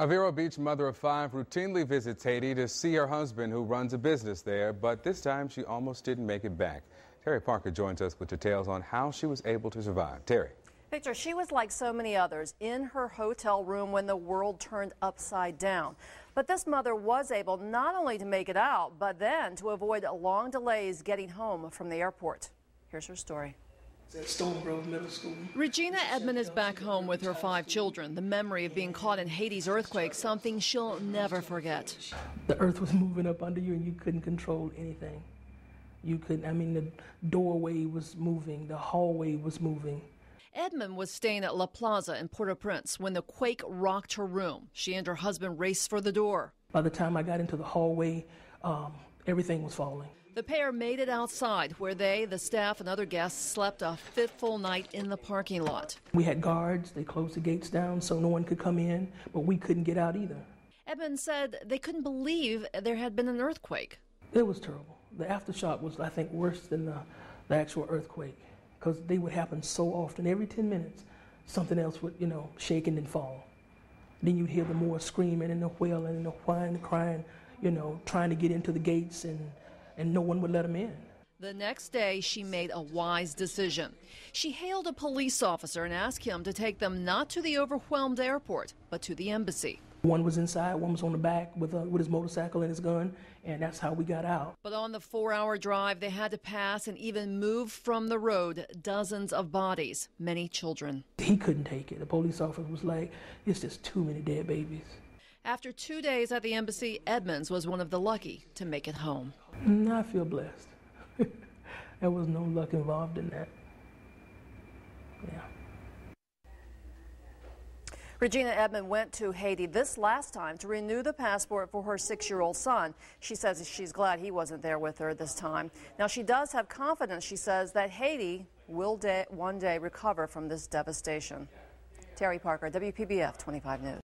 A Vero Beach mother of 5 routinely visits Haiti to see her husband who runs a business there, but this time she almost didn't make it back. Terry Parker joins us with details on how she was able to survive. Terry. Victor, she was like so many others in her hotel room when the world turned upside down. But this mother was able not only to make it out, but then to avoid long delays getting home from the airport. Here's her story. At Stone Grove Middle School. Regina Edmond is back home with her 5 children. The memory of being caught in Haiti's earthquake, something she'll never forget. The earth was moving up under you and you couldn't control anything. You couldn't, the doorway was moving, the hallway was moving. Edmond was staying at La Plaza in Port-au-Prince when the quake rocked her room. She and her husband raced for the door. By the time I got into the hallway, everything was falling. The pair made it outside where they, the staff, and other guests slept a fitful night in the parking lot. We had guards. They closed the gates down so no one could come in, but we couldn't get out either. Edmond said they couldn't believe there had been an earthquake. It was terrible. The aftershock was, I think, worse than the actual earthquake because they would happen so often. Every 10 minutes, something else would, shake and then fall. Then you'd hear the more screaming and the wailing and the whining, crying, trying to get into the gates and no one would let them in. The next day, she made a wise decision. She hailed a police officer and asked him to take them not to the overwhelmed airport, but to the embassy. One was inside, one was on the back with his motorcycle and his gun, and that's how we got out. But on the 4-hour drive, they had to pass and even move from the road dozens of bodies, many children. He couldn't take it. The police officer was like, it's just too many dead babies. After 2 days at the embassy, Edmonds was one of the lucky to make it home. I feel blessed. There was no luck involved in that. Yeah. Regina Edmond went to Haiti this last time to renew the passport for her 6-year-old son. She says she's glad he wasn't there with her this time. Now, she does have confidence, she says, that Haiti will one day recover from this devastation. Terry Parker, WPBF 25 News.